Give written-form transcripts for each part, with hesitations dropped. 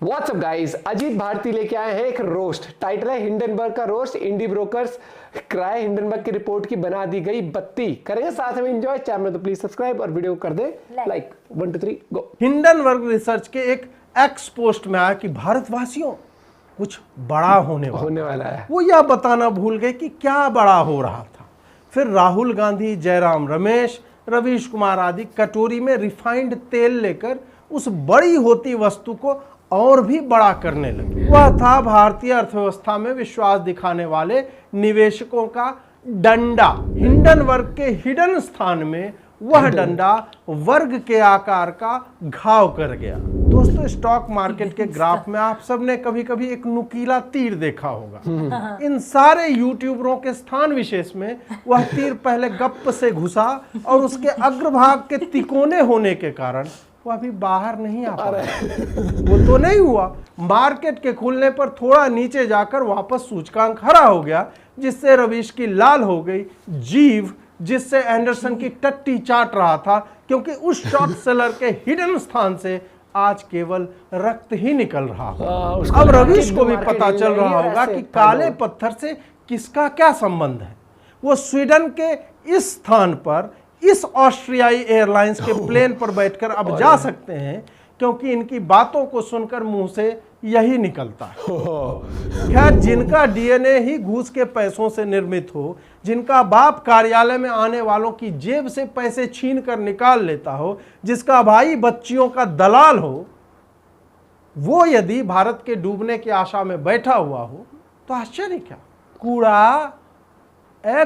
WhatsApp guys, Ajit Bharti लेके आए हैं एक रोस्ट। टाइटल है हिंडनबर्ग का रोस्ट। इंडी ब्रोकर्स क्राय हिंडनबर्ग की रिपोर्ट की बना दी गई बत्ती। करेंगे साथ में एंजॉय। चैनल तो प्लीज सब्सक्राइब और वीडियो को कर they like. 1 2 3 go. Hindenburg research के एक एक्स पोस्ट में आया कि भारतवासियों कुछ बड़ा होने वाला है। वो यह बताना भूल गए कि क्या बड़ा हो रहा था। फिर राहुल गांधी, जयराम रमेश, रवीश कुमार आदि कटोरी में रिफाइंड तेल लेकर उस बड़ी होती वस्तु को और भी बड़ा करने लगे। वह था भारतीय अर्थव्यवस्था में विश्वास दिखाने वाले निवेशकों का डंडा। हिंडनबर्ग के हिडन स्थान में वह डंडा वर्ग के आकार का घाव कर गया। दोस्तों, स्टॉक मार्केट के ग्राफ में आप सबने कभी कभी एक नुकीला तीर देखा होगा। इन सारे यूट्यूबरों के स्थान विशेष में वह तीर पहले गप से घुसा और उसके अग्रभाग के तिकोने होने के कारण वो अभी बाहर नहीं आ पाया। वो तो नहीं हुआ। मार्केट के खुलने पर थोड़ा नीचे जाकर वापस सूचकांक हरा हो गया, जिससे रवीश की लाल हो गई जीभ, जिससे एंडरसन की टट्टी चाट रहा था, क्योंकि उस शॉर्ट सेलर के हिडन स्थान से आज केवल रक्त ही निकल रहा होगा। अब रवीश को भी पता चल रहा होगा कि काले पत्थर से किसका क्या संबंध है। वो स्वीडन के इस स्थान पर इस ऑस्ट्रियाई एयरलाइंस के प्लेन पर बैठकर अब जा सकते हैं, क्योंकि इनकी बातों को सुनकर मुंह से यही निकलता है। खैर, जिनका डीएनए ही घूस के पैसों से निर्मित हो, जिनका बाप कार्यालय में आने वालों की जेब से पैसे छीन कर निकाल लेता हो, जिसका भाई बच्चियों का दलाल हो, वो यदि भारत के डूबने की आशा में बैठा हुआ हो तो आश्चर्य क्या।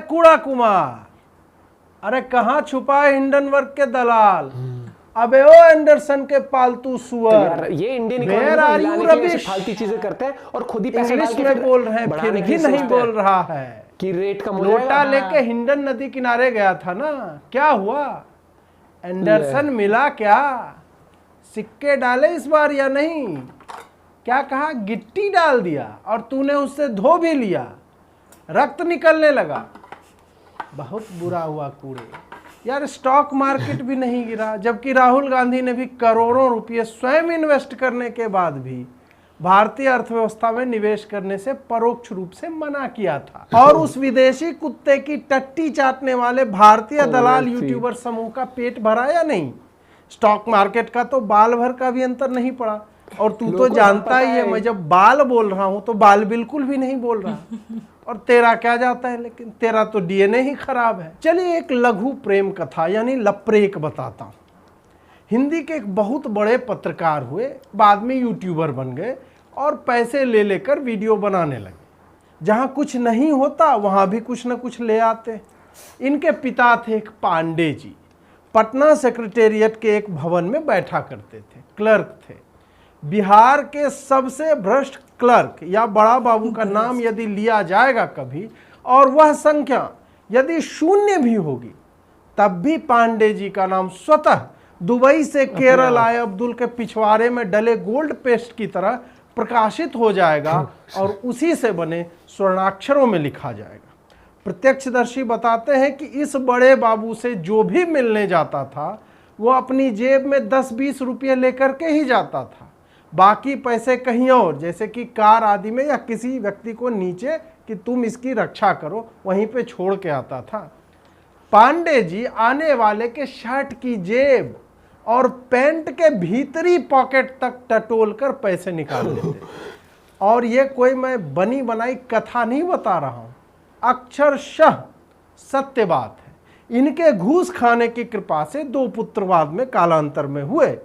कूड़ा कुमार, अरे कहां छुपा है हिंडनबर्ग के दलाल? अबे ओ एंडरसन के पालतू सुअर, ये इंडियन इकोनॉमी को हिलाने फालतू चीजें करते हैं और खुद ही पैसे इंग्लिश में बोल रहे हैं, फिर भी नहीं बोल रहा है कि रेट कम हो जाएगा। लोटा लेके हिंडन नदी किनारे गया था ना, क्या हुआ? एंडरसन मिला क्या? सिक्के डाले इस बार या नहीं? क्या कहा? गिट्टी डाल दिया और तूने उससे धो भी लिया, रक्त निकलने लगा। बहुत बुरा हुआ कूड़े। यार, स्टॉक मार्केट भी नहीं गिरा, जबकि राहुल गांधी ने भी करोड़ों रुपए स्वयं इन्वेस्ट करने के बाद भी भारतीय अर्थव्यवस्था में निवेश करने से परोक्ष रूप से मना किया था। और उस विदेशी कुत्ते की टट्टी चाटने वाले भारतीय दलाल यूट्यूबर समूह का पेट भरा या नहीं? स्टॉक मार्केट का तो बाल भर का भी अंतर नहीं पड़ा। और तू तो जानता ही है, मैं जब बाल बोल रहा हूं तो बाल बिल्कुल भी नहीं बोल रहा। और तेरा क्या जाता है, लेकिन तेरा तो डीएनए ही खराब है। चलिए एक लघु प्रेम कथा यानी लप्रेक बताता हूं। हिंदी के एक बहुत बड़े पत्रकार हुए, बाद में यूट्यूबर बन गए और पैसे ले लेकर वीडियो बनाने लगे। जहां कुछ नहीं होता वहां भी कुछ ना कुछ ले आते। इनके पिता थे एक पांडे जी, पटना सेक्रेटेरिएट के एक भवन में बैठा करते थे, क्लर्क थे। बिहार के सबसे भ्रष्ट क्लर्क या बड़ा बाबू का नाम यदि लिया जाएगा कभी, और वह संख्या यदि शून्य भी होगी, तब भी पांडे जी का नाम स्वतः दुबई से केरल आए अब्दुल के पिछवाड़े में डले गोल्ड पेस्ट की तरह प्रकाशित हो जाएगा और उसी से बने स्वर्णाक्षरों में लिखा जाएगा। प्रत्यक्षदर्शी बताते हैं कि इस बड़े बाबू से जो भी मिलने जाता था, वो अपनी जेब में 10-20 रुपये लेकर के ही जाता था। बाकी पैसे कहीं और, जैसे कि कार आदि में, या किसी व्यक्ति को नीचे कि तुम इसकी रक्षा करो, वहीं पे छोड़ के आता था। पांडे जी आने वाले के शर्ट की जेब और पैंट के भीतरी पॉकेट तक टटोल कर पैसे निकाल लेते। और ये कोई मैं बनी बनाई कथा नहीं बता रहा हूं, अक्षरशः सत्य बात है। इनके घूस खाने की कृपा से 2 पुत्र बाद में कालांतर में हुए।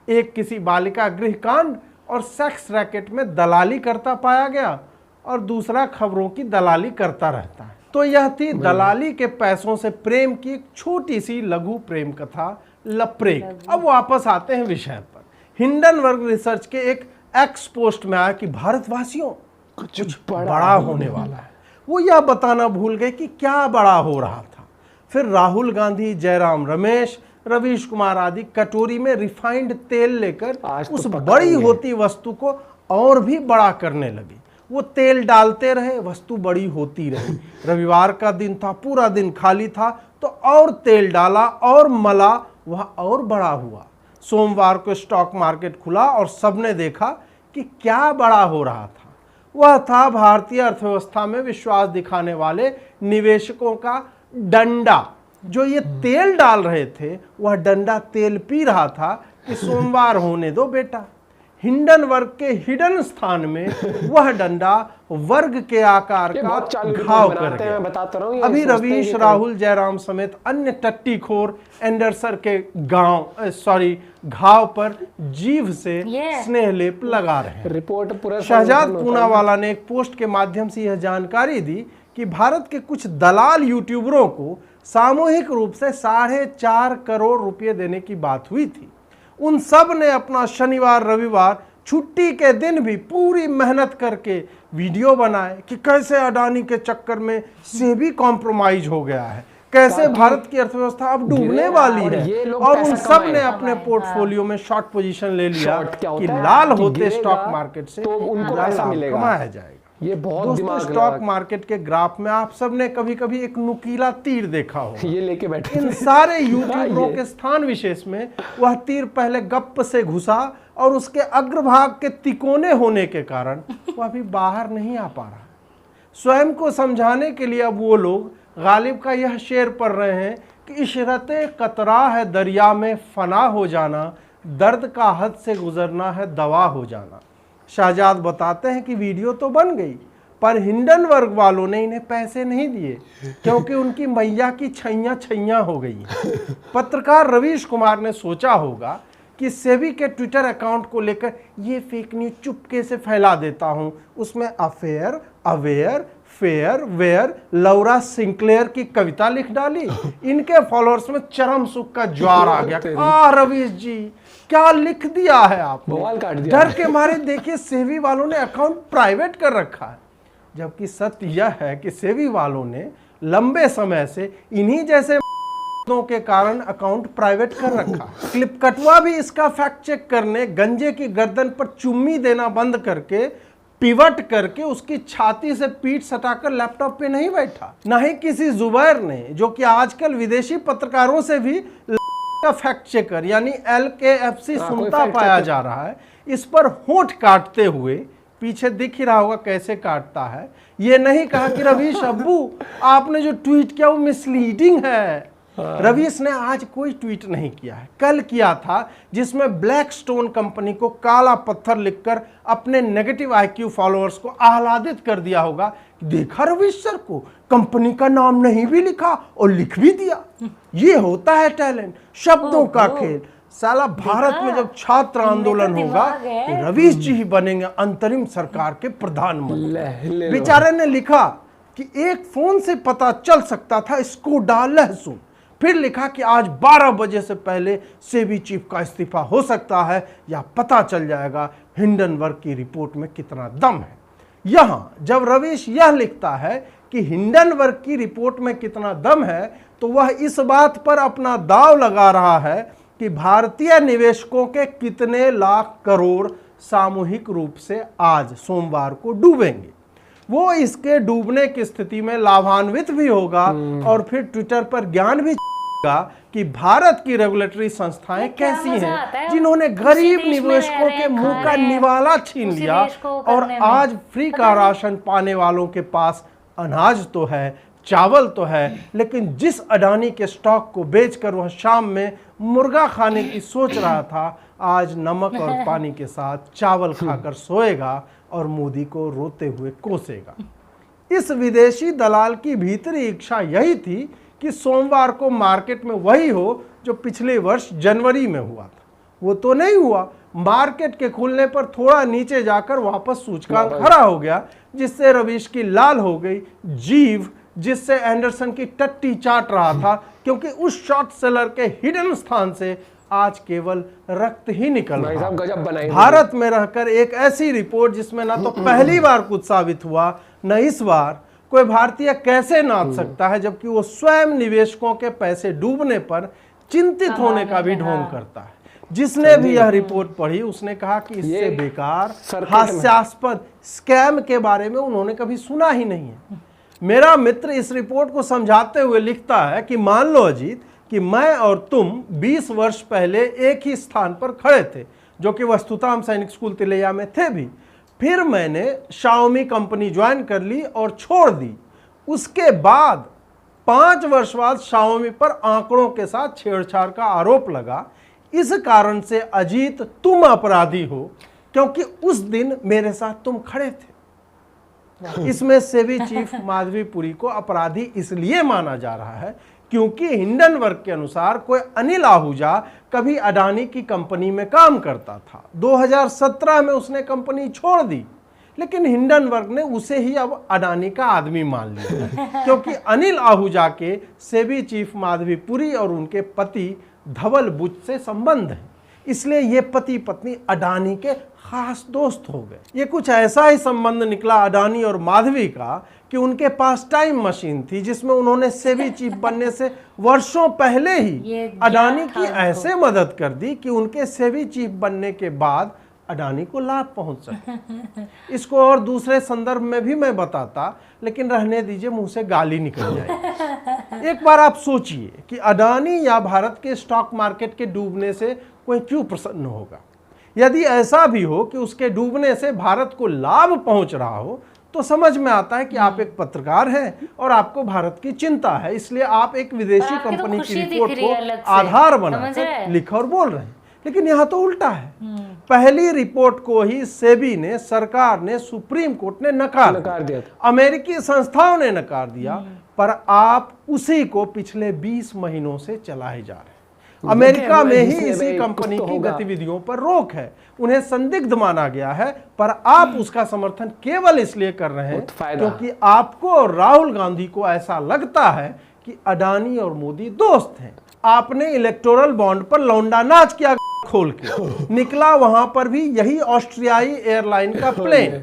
एक किसी बालिका गृह कांड और सेक्स रैकेट में दलाली करता पाया गया, और दूसरा खबरों की दलाली करता रहता है। तो यह थी दलाली के पैसों से प्रेम की एक छोटी सी लघु प्रेम कथा, लप्रेक। अब वापस आते हैं विषय पर। हिंडनबर्ग रिसर्च के एक एक्स पोस्ट में आया कि भारतवासियों कुछ बड़ा होने वाला है। वो यह बताना भूल गए कि क्या बड़ा हो रहा था। फिर राहुल गांधी, जयराम रमेश, रवीश कुमार आदि कटोरी में रिफाइंड तेल लेकर उस बड़ी होती वस्तु को और भी बड़ा करने लगे। वो तेल डालते रहे, वस्तु बड़ी होती रही। रविवार का दिन था, पूरा दिन खाली था, तो और तेल डाला और मला, वह और बड़ा हुआ। सोमवार को स्टॉक मार्केट खुला और सबने देखा कि क्या बड़ा हो रहा था। वह था भारतीय अर्थव्यवस्था में विश्वास दिखाने वाले निवेशकों का डंडा। जो ये तेल डाल रहे थे वह डंडा तेल पी रहा था कि सोमवार होने दो बेटा। हिंडनबर्ग के हिडन स्थान में वह डंडा वर्ग के आकार का घाव कर गया। मैं बताता रहा हूं, अभी रवीश, राहुल, जयराम समेत अन्य टट्टीखोर एंडरसन के घाव पर जीभ से स्नेह लेप लगा रहे हैं। रिपोर्ट पूरा शहजाद पूनावाला ने एक पोस्ट के माध्यम से यह जानकारी दी कि भारत के कुछ दलाल यूट्यूबरों को सामूहिक रूप से 4.5 करोड़ रुपए देने की बात हुई थी। उन सब ने अपना शनिवार रविवार छुट्टी के दिन भी पूरी मेहनत करके वीडियो बनाए कि कैसे अडानी के चक्कर में सेबी कॉम्प्रोमाइज हो गया है, कैसे भारत की अर्थव्यवस्था अब डूबने वाली है। और उन सब ने अपने पोर्टफोलियो में शॉर्ट पोजीशन ले लिया कि लाल होते स्टॉक मार्केट से तो उनको पैसा मिलेगा, कमाया जाएगा। ये बहुत दोस्तों, स्टॉक मार्केट के ग्राफ में आप सब ने कभी कभी एक नुकीला तीर देखा होगा। ये लेके बैठे इन सारे यूट्यूबरों के स्थान विशेष में वह तीर पहले गप्प से घुसा और उसके अग्रभाग के तिकोने होने के कारण वह अभी बाहर नहीं आ पा रहा। स्वयं को समझाने के लिए अब वो लोग गालिब का यह शेर पढ़ रहे हैं कि इशरते कतरा है दरिया में फना हो जाना, दर्द का हद से गुजरना है दवा हो जाना। शहजाद बताते हैं कि वीडियो तो बन गई पर हिंडनबर्ग वालों ने इन्हें पैसे नहीं दिए क्योंकि उनकी मैया की छैया हो गई। पत्रकार रवीश कुमार ने सोचा होगा कि सेबी के ट्विटर अकाउंट को लेकर ये फेक न्यूज चुपके से फैला देता हूं, उसमें affair, aware, fair, where, Laura Sinclair की कविता लिख डाली। इनके फॉलोअर्स में चरम सुख का ज्वार आ गया। रवीश जी क्या लिख दिया है आपने, डर के मारे देखिए सेबी वालों ने अकाउंट प्राइवेट कर रखा है। जबकि सत्य यह है कि सेबी वालों ने लंबे समय से इन्हीं जैसे के कारण अकाउंट प्राइवेट कर रखा। क्लिप कटवा भी इसका फैक्ट चेक करने गंजे की गर्दन पर चुम्मी देना बंद करके पिवट करके उसकी छाती से पीठ सटाकर लैपटॉप पे नहीं बैठा। न ही किसी जुबैर ने, जो कि आजकल विदेशी पत्रकारों से भी का फैक्ट चेकर यानी LKFC सुनता पाया जा रहा है, इस पर होंठ काटते हुए, पीछे दिख ही रहा होगा कैसे काटता है, ये नहीं कहा कि रवीश अब्बू आपने जो ट्वीट किया वो मिसलीडिंग है। रवीश ने आज कोई ट्वीट नहीं किया है, कल किया था, जिसमें ब्लैक स्टोन कंपनी को काला पत्थर लिखकर अपने नेगेटिव IQ फॉलोअर्स को आह्लादित कर दिया होगा। देखा रवीश सर को, कंपनी का नाम नहीं भी लिखा और लिख भी दिया। ये होता है टैलेंट, शब्दों का खेल। साला भारत में जब छात्र आंदोलन होगा तो रवीश जी ही बनेंगे अंतरिम सरकार के प्रधानमंत्री। बेचारे ने लिखा कि एक फोन से पता चल सकता था इसको डाल लहसुन। फिर लिखा कि आज 12 बजे से पहले सेबी चीफ का इस्तीफा हो सकता है या पता चल जाएगा हिंडनबर्ग की रिपोर्ट में कितना दम है। यहां जब रवीश यह लिखता है कि हिंडनबर्ग की रिपोर्ट में कितना दम है, तो वह इस बात पर अपना दांव लगा रहा है कि भारतीय निवेशकों के कितने लाख करोड़ सामूहिक रूप से आज सोमवार को डूबेंगे। वो इसके डूबने की स्थिति में लाभान्वित भी होगा और फिर ट्विटर पर ज्ञान भी कि भारत की रेगुलेटरी संस्थाएं कैसी हैं, जिन्होंने गरीब निवेशकों के मुंह का निवाला छीन लिया और आज फ्री का राशन पाने वालों के पास अनाज तो है, चावल तो है, लेकिन जिस अडानी के स्टॉक को बेचकर वह शाम में मुर्गा खाने की सोच रहा था, आज नमक और पानी के साथ चावल खाकर सोएगा और मोदी को रोते हुए कोसेगा। इस विदेशी दलाल की भीतरी इच्छा यही थी कि सोमवार को मार्केट में वही हो जो पिछले वर्ष जनवरी में हुआ था। वो तो नहीं हुआ। मार्केट के खुलने पर थोड़ा नीचे जाकर वापस सूचकांक खड़ा हो गया, जिससे रवीश की लाल हो गई जीभ, जिससे एंडरसन की टट्टी चाट रहा था, क्योंकि उस शॉर्ट सेलर के हिडन स्थान से आज केवल रक्त ही निकल रहा है। भारत में रहकर एक ऐसी रिपोर्ट जिसमें ना तो पहली बार कुछ साबित हुआ, न इस बार कोई भारतीय कैसे नाच सकता है, जबकि वो स्वयं निवेशकों के पैसे डूबने पर चिंतित होने का भी ढोंग करता है। जिसने भी यह रिपोर्ट पढ़ी उसने कहा कि इससे बेकार हास्यास्पद स्कैम के बारे में उन्होंने कभी सुना ही नहीं है। मेरा मित्र इस रिपोर्ट को समझाते हुए लिखता है कि मान लो अजीत कि मैं और तुम 20 वर्ष पहले एक ही स्थान पर खड़े थे, जो कि वस्तुतः हम सैनिक स्कूल तिलैया में थे भी। फिर मैंने शाओमी कंपनी ज्वाइन कर ली और छोड़ दी। उसके बाद 5 वर्ष बाद शाओमी पर आंकड़ों के साथ छेड़छाड़ का आरोप लगा। इस कारण से अजीत तुम अपराधी हो, क्योंकि उस दिन मेरे साथ तुम खड़े थे। इसमें सेबी चीफ माधवीपुरी को अपराधी इसलिए माना जा रहा है क्योंकि हिंडनबर्ग के अनुसार कोई अनिल आहूजा कभी अडानी की कंपनी में काम करता था। 2017 में उसने कंपनी छोड़ दी, लेकिन हिंडनबर्ग ने उसे ही अब अडानी का आदमी मान लिया क्योंकि अनिल आहूजा के सेबी चीफ माधवीपुरी और उनके पति धवल बुच से संबंध है, इसलिए ये पति पत्नी अडानी के खास दोस्त हो गए। ये कुछ ऐसा ही संबंध निकला अडानी और माधवी का कि उनके पास टाइम मशीन थी जिसमें उन्होंने सेबी चीफ बनने से वर्षों पहले ही अडानी की ऐसे मदद कर दी कि उनके सेबी चीफ बनने के बाद अडानी को लाभ पहुंच सके। इसको और दूसरे संदर्भ में भी मैं बताता, लेकिन रहने दीजिए, मुंह से गाली निकल जाएगी। एक बार आप सोचिए कि अडानी या भारत के स्टॉक मार्केट के डूबने से कोई क्यों प्रसन्न होगा। यदि ऐसा भी हो कि उसके डूबने से भारत को लाभ पहुंच रहा हो, तो समझ में आता है कि आप एक पत्रकार हैं और आपको भारत की चिंता है, इसलिए आप एक विदेशी कंपनी की रिपोर्ट को आधार बनाकर लिख और बोल रहे हैं। लेकिन यहाँ तो उल्टा है। पहली रिपोर्ट को ही सेबी ने, सरकार ने, सुप्रीम कोर्ट ने नकार दिया, अमेरिकी संस्थाओं ने नकार दिया, पर आप उसी को पिछले 20 महीनों से चलाए जा रहे हैं। अमेरिका में ही इसी कंपनी की गतिविधियों पर रोक है, उन्हें संदिग्ध माना गया है, पर आप उसका समर्थन केवल इसलिए कर रहे हैं क्योंकि आपको और राहुल गांधी को ऐसा लगता है कि अडानी और मोदी दोस्त हैं। आपने इलेक्टोरल बॉन्ड पर लौंडा नाच किया खोल के, निकला वहां पर भी यही ऑस्ट्रियाई एयरलाइन का प्लेन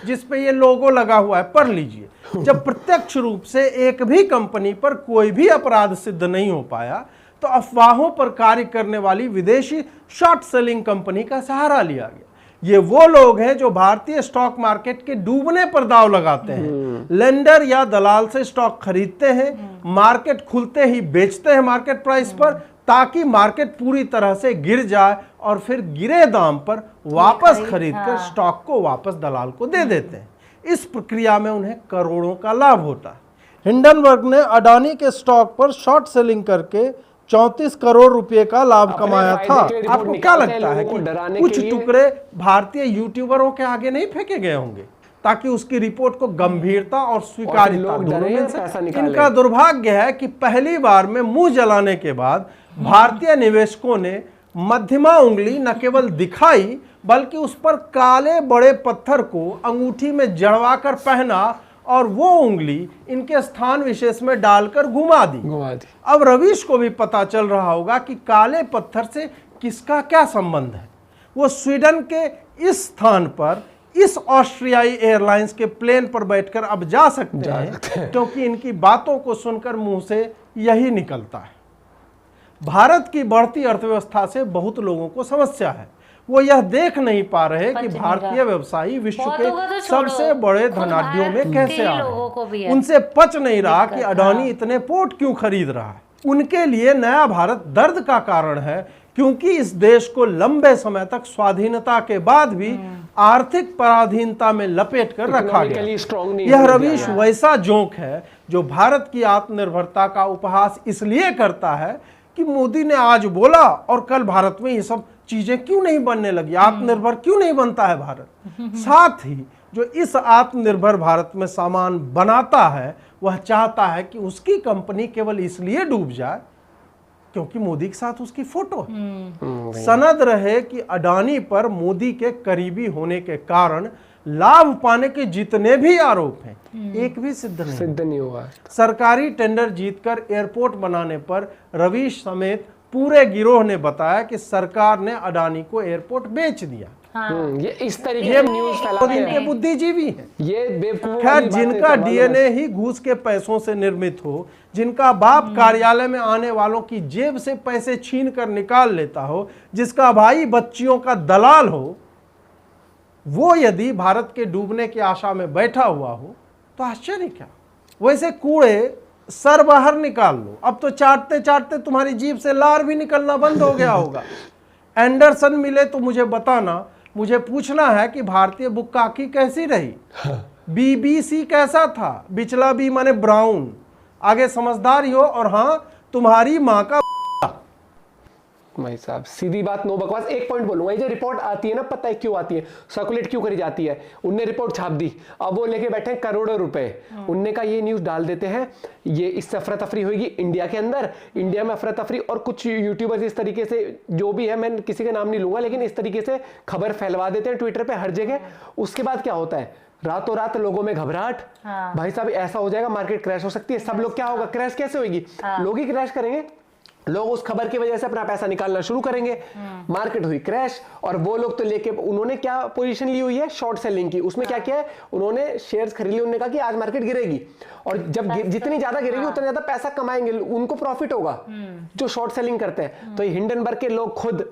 जिस पे ये लोगो लगा हुआ है, पढ़ लीजिए। जब प्रत्यक्ष रूप से एक भी कंपनी पर कोई भी अपराध सिद्ध नहीं हो पाया, तो अफवाहों पर कार्य करने वाली विदेशी शॉर्ट सेलिंग कंपनी का सहारा लिया गया। ये वो लोग हैं जो भारतीय स्टॉक मार्केट के डूबने पर दांव लगाते हैं। लेंडर या दलाल से स्टॉक खरीदते हैं, मार्केट खुलते ही बेचते हैं मार्केट प्राइस पर, ताकि मार्केट पूरी तरह से गिर जाए और फिर गिरे दाम पर वापस खरीदकर स्टॉक को वापस दलाल को दे देते हैं। इस प्रक्रिया में उन्हें करोड़ों का लाभ होता है। हिंडनबर्ग ने अडानी के स्टॉक पर शॉर्ट सेलिंग करके 34 करोड़ रुपए का लाभ कमाया था। आपको क्या लगता है कि कुछ टुकड़े भारतीय यूट्यूबरों के आगे नहीं फेंके गए होंगे ताकि उसकी रिपोर्ट को गंभीरता और स्वीकार्यता दोनों मिल सके? इनका दुर्भाग्य है कि पहली बार में मुंह जलाने के बाद भारतीय निवेशकों ने मध्यमा उंगली न केवल दिखाई, बल्कि उस पर काले बड़े पत्थर को अंगूठी में जड़वा कर पहना और वो उंगली इनके स्थान विशेष में डालकर घुमा दी। अब रवीश को भी पता चल रहा होगा कि काले पत्थर से किसका क्या संबंध है। वो स्वीडन के इस स्थान पर इस ऑस्ट्रियाई एयरलाइंस के प्लेन पर बैठकर अब जा सकते हैं क्योंकि इनकी बातों को सुनकर मुंह से यही निकलता है। भारत की बढ़ती अर्थव्यवस्था से बहुत लोगों को समस्या है। वो यह देख नहीं पा रहे कि भारतीय व्यवसायी विश्व के सबसे बड़े धनाढ्यों में कैसे आ रहे हैं। उनसे पच नहीं रहा कि अडानी इतने पोर्ट क्यों खरीद रहा है। उनके लिए नया भारत दर्द का कारण है, क्योंकि इस देश को लंबे समय तक स्वाधीनता के बाद भी आर्थिक पराधीनता में लपेट कर रखा गया। यह रवीश वैसा जोंक है जो भारत की आत्मनिर्भरता का उपहास इसलिए करता है कि मोदी ने आज बोला और कल भारत में ये सब चीजें क्यों नहीं बनने लगी, आत्मनिर्भर क्यों नहीं बनता है भारत। साथ ही जो इस आत्मनिर्भर भारत में सामान बनाता है, वह चाहता है कि उसकी कंपनी केवल इसलिए डूब जाए क्योंकि मोदी के साथ उसकी फोटो है। सनद रहे कि अडानी पर मोदी के करीबी होने के कारण लाभ पाने के जितने भी आरोप हैं, एक भी सिद्ध नहीं हुआ। सरकारी टेंडर जीतकर एयरपोर्ट बनाने पर रवीश समेत पूरे गिरोह ने बताया कि सरकार ने अडानी को एयरपोर्ट बेच दिया। ये इस तरीके न्यूज़ फैलाते हैं। इनके बुद्धिजीवी हैं ये बेवकूफ। खैर, जिनका डीएनए ही घूस के पैसों से निर्मित हो, जिनका बाप कार्यालय में आने वालों की जेब से पैसे छीन कर निकाल लेता हो, जिसका भाई बच्चियों का दलाल हो, वो यदि भारत के डूबने की आशा में बैठा हुआ हो तो आश्चर्य क्या। वैसे कूड़े सर बाहर निकाल लो, अब तो चाटते चाटते तुम्हारी जीभ से लार भी निकलना बंद हो गया होगा। एंडरसन मिले तो मुझे बताना, मुझे पूछना है कि भारतीय बुक्काकी कैसी रही, बीबीसी कैसा था, बिचला बी माने ब्राउन, आगे समझदार ही हो, और हाँ तुम्हारी माँ का भाई साहब सीधी बात, नो बकवास। एक पॉइंट बोलूंगा, ये जो रिपोर्ट आती है ना, पता है क्यों आती है, सर्कुलेट क्यों करी जाती है? उनने रिपोर्ट छाप दी, अब वो लेके बैठे हैं करोड़ों रुपए, उनने का ये न्यूज डाल देते हैं, ये इससे अफरा तफरी होगी इंडिया के अंदर, इंडिया में अफरा तफरी, और कुछ यूट्यूबर्स इस तरीके से, जो भी है, मैं किसी का नाम नहीं लूंगा, लेकिन इस तरीके से खबर फैलवा देते हैं ट्विटर पे हर जगह। उसके बाद क्या होता है, रातों रात लोगों में घबराहट, भाई साहब ऐसा हो जाएगा, मार्केट क्रैश हो सकती है। सब लोग क्या होगा, क्रैश कैसे होगी, लोग ही क्रैश करेंगे, लोग उस खबर की वजह से अपना पैसा निकालना शुरू करेंगे, मार्केट हुई क्रैश। और वो लोग तो लेके, उन्होंने क्या पोजीशन ली हुई है, शॉर्ट सेलिंग की। उसमें क्या किया है, उन्होंने शेयर्स खरीद लिए, उन्होंने कहा कि आज मार्केट गिरेगी, और जब जितनी ज्यादा गिरेगी उतना ज्यादा पैसा कमाएंगे, उनको प्रॉफिट होगा जो शॉर्ट सेलिंग करते हैं। तो हिंडनबर्ग के लोग खुद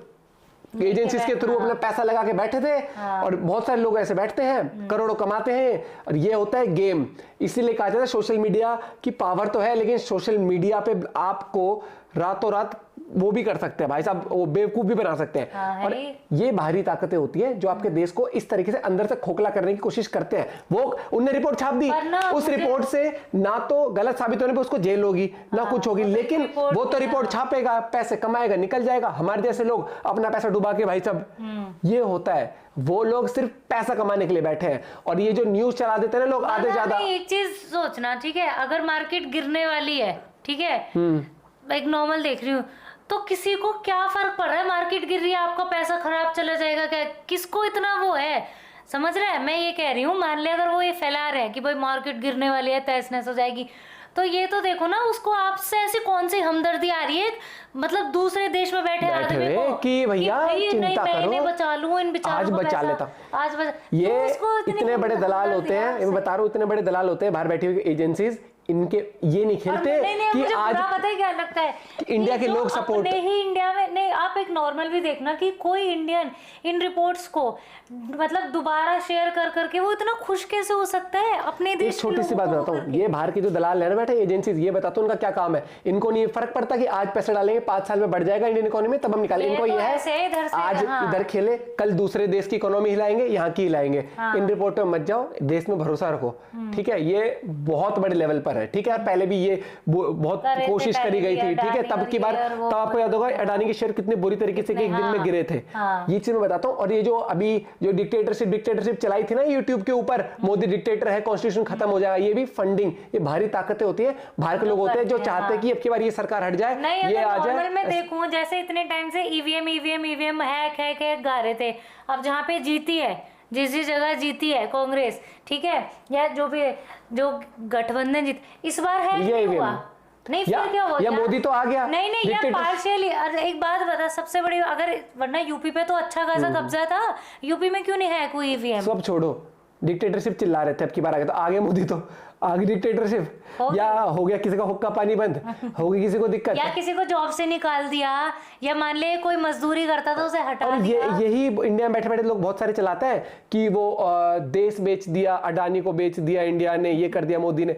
एजेंसीज के थ्रू अपना पैसा लगा के बैठे थे, और बहुत सारे लोग ऐसे बैठते हैं, करोड़ों कमाते हैं, और ये होता है गेम। इसीलिए कहा जाता है सोशल मीडिया की पावर तो है, लेकिन सोशल मीडिया पे आपको रातों रात वो भी कर सकते हैं भाई साहब, वो बेवकूफ भी बना सकते हैं। और ये बाहरी ताकतें होती है जो आपके देश को इस तरीके से अंदर से खोखला करने की कोशिश करते हैं। वो उनने रिपोर्ट छाप दी, उस रिपोर्ट से ना तो गलत साबित होने पे उसको जेल होगी, ना कुछ होगी, लेकिन वो तो रिपोर्ट छापेगा, पैसे कमाएगा, निकल जाएगा। हमारे जैसे लोग अपना पैसा डुबा के, भाई साहब ये होता है, वो लोग सिर्फ पैसा कमाने के लिए बैठे हैं, और ये जो न्यूज चला देते हैं ना लोग आधे ज्यादा। एक चीज सोचना, ठीक है, अगर मार्केट गिरने वाली है, ठीक है, एक नॉर्मल देख रही हूँ, तो किसी को क्या फर्क पड़ रहा है, मार्केट गिर रही है, आपका पैसा खराब चला जाएगा क्या, किसको इतना वो है, समझ रहे हैं? मैं ये कह रही हूँ, मान ले अगर वो ये फैला रहे हैं कि भाई मार्केट गिरने वाली है, तहस नहस हो जाएगी, तो ये तो देखो ना, उसको आपसे ऐसी कौन सी हमदर्दी आ रही है, मतलब दूसरे देश में बैठे आदमी को कि भैया चिंता करो, बचा लूं इन बेचारों आज को, बचा लेता, आज बचा। ये इतने बड़े दलाल होते हैं, मैं बता रहा हूँ, इतने बड़े दलाल होते हैं बाहर बैठी हुई एजेंसीज, इनके ये नहीं खेलते कि आज पता है क्या लगता है, इंडिया के लोग सपोर्ट ही इंडिया में नहीं, आप एक नॉर्मल भी देखना कि कोई इंडियन इन रिपोर्ट्स को मतलब दोबारा शेयर कर करके वो इतना खुश कैसे हो सकता है अपने देश। एक छोटी सी बात बताता हूँ, ये बाहर के जो दलाल है ना बैठे एजेंसीज, ये बताता हूँ उनका क्या काम है। इनको नहीं फर्क पड़ता कि आज पैसे डालेंगे 5 साल में बढ़ जाएगा इंडियन इकोनॉमी, तब हम निकालेंगे। इनको ये है आज इधर खेले, कल दूसरे देश की इकोनॉमी हिलाएंगे, यहाँ की हिलाएंगे। इन रिपोर्ट में मत जाओ, देश में भरोसा रखो, ठीक है? ये बहुत बड़े लेवल पर है, ठीक है? पहले भी ये बहुत कोशिश करी गई थी, ठीक है? तब की बार, तब आपको याद होगा अडानी के शेयर कितने बुरी तरीके से एक दिन में गिरे थे। ये चीज मैं बताता हूँ। और ये जो अभी जो डिक्टेटरशिप चलाई थी ना यूट्यूब के ऊपर, मोदी डिक्टेटर है, कॉन्स्टिट्यूशन खत्म हो जाएगा, ये भी फंडिंग, ये भारी ताकतें होती है, बाहर के लोग होते हैं जो चाहते हैं कि अब की बार ये सरकार हट जाए, ये आ जाए। मैं देखूं जैसे इतने टाइम से ईवीएम हैक गा रहे थे, अब जहाँ पे जीती है, जिस जगह जीती है कांग्रेस, ठीक है, या जो भी जो गठबंधन जीत, इस बार है नहीं हुआ, नहीं फिर क्या हुआ, या मोदी तो आ गया, नहीं या पार्शियली। एक बात बता, सबसे बड़ी, अगर वरना यूपी पे तो अच्छा खासा कब्जा था, यूपी में क्यों नहीं है कोई ईवीएम? सब छोड़ो, डिक्टेटरशिप चिल्ला रहे थे, अब की बार आ गया तो आगे मोदी तो आगे डिक्टेटरशिप, या हो गया किसी का हुक्का पानी बंद, हो गई किसी को दिक्कत, या किसी को जॉब से निकाल दिया, या मान ले कोई मजदूरी करता था उसे हटा दिया। यही इंडिया में बैठे बैठे लोग बहुत सारे चलाते हैं कि वो देश बेच दिया, अडानी को बेच दिया इंडिया ने, ये कर दिया मोदी ने।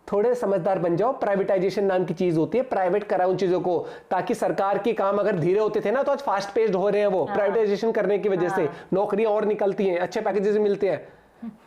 थोड़े समझदार बन जाओ, प्राइवेटाइजेशन नाम की चीज होती है, प्राइवेट कराओ उन चीजों को, ताकि सरकार के काम अगर धीरे होते थे ना, तो आज फास्ट पेस्ड हो रहे हैं वो, प्राइवेटाइजेशन करने की वजह से नौकरियां और निकलती हैं, अच्छे पैकेजेस मिलते हैं।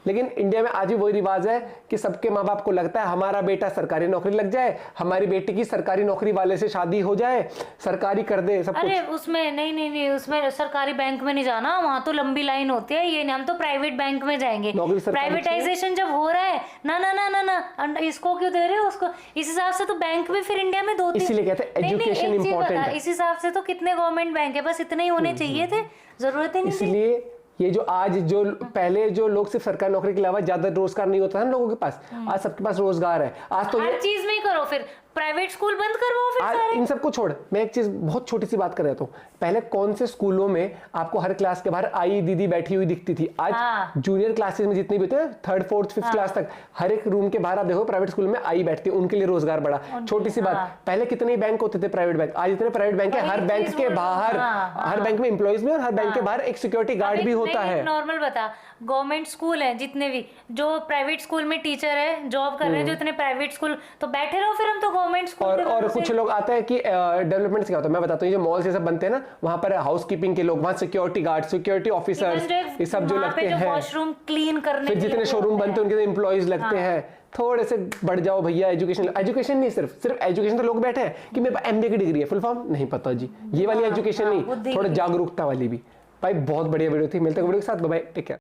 लेकिन इंडिया में आज भी वही रिवाज है कि सबके माँ बाप को लगता है हमारा बेटा सरकारी नौकरी लग जाए, हमारी बेटी की सरकारी नौकरी वाले से शादी हो जाए, सरकारी कर दे सब कुछ। अरे उसमें नहीं, उसमें सरकारी बैंक में नहीं जाना, वहाँ तो लंबी लाइन होती है, ये नहीं, हम तो प्राइवेट बैंक में जाएंगे। प्राइवेटाइजेशन जब हो रहा है, ना इसको क्यों दे रहे हो उसको, इस हिसाब से तो बैंक भी फिर इंडिया में 2-3, इसीलिए कहते हैं एजुकेशन इंपॉर्टेंट है। इस हिसाब से तो कितने गवर्नमेंट बैंक है, बस इतने ही होने चाहिए थे, जरूरत ही नहीं। इसलिए ये जो आज जो पहले जो लोग सिर्फ सरकारी नौकरी के अलावा ज्यादा रोजगार नहीं होता है लोगों के पास, आज सबके पास रोजगार है। आज तो हर चीज में करो, फिर प्राइवेट स्कूल बंद करवाओ फिर सारे। इन सबको छोड़, मैं एक चीज बहुत छोटी सी बात कर रहा हूँ, पहले कौन से स्कूलों में आपको हर क्लास के बाहर आई दीदी बैठी हुई दिखती थी? आज जूनियर क्लासेस में जितनी भी होते हैं, 3rd 4th 5th क्लास तक, हर एक रूम के बाहर आप देखो प्राइवेट स्कूल में आई बैठती है, उनके लिए रोजगार बढ़ा। छोटी सी बात, पहले कितने बैंक होते थे प्राइवेट बैंक, आज इतने प्राइवेट बैंक है, हर बैंक के बाहर, हर बैंक में एम्प्लॉइज भी, और हर बैंक के बाहर एक सिक्योरिटी गार्ड भी होता है। नॉर्मल बता, गवर्नमेंट स्कूल है जितने भी, जो प्राइवेट स्कूल में टीचर है, जॉब कर रहे हैं, जो इतने प्राइवेट स्कूल, तो बैठे रहो फिर, हम तो गवर्नमेंट स्कूल और कुछ लोग आते हैं कि डेवलपमेंट से क्या होता है मैं बताता हूँ, ये जो मॉल्स ये सब बनते हैं ना, वहाँ पर हाउस कीपिंग के लोग, वहाँ सिक्योरिटी गार्ड, सिक्योरिटी ऑफिसर्स, ये सब जो लगते हैं, वॉशरूम क्लीन करने फिर जितने शोरूम बनते हैं उनके एम्प्लॉइज लगते हैं। थोड़े से बढ़ जाओ भैया, एजुकेशन नहीं, सिर्फ एजुकेशन तो लोग बैठे हैं कि मेरे पास एमबीए की डिग्री है, फुल फॉर्म नहीं पता जी, ये वाली एजुकेशन नहीं, थोड़ा जागरूकता वाली भी। भाई बहुत बढ़िया वीडियो थी, मिलते हैं वीडियो के साथ, बाय बाय, टेक केयर।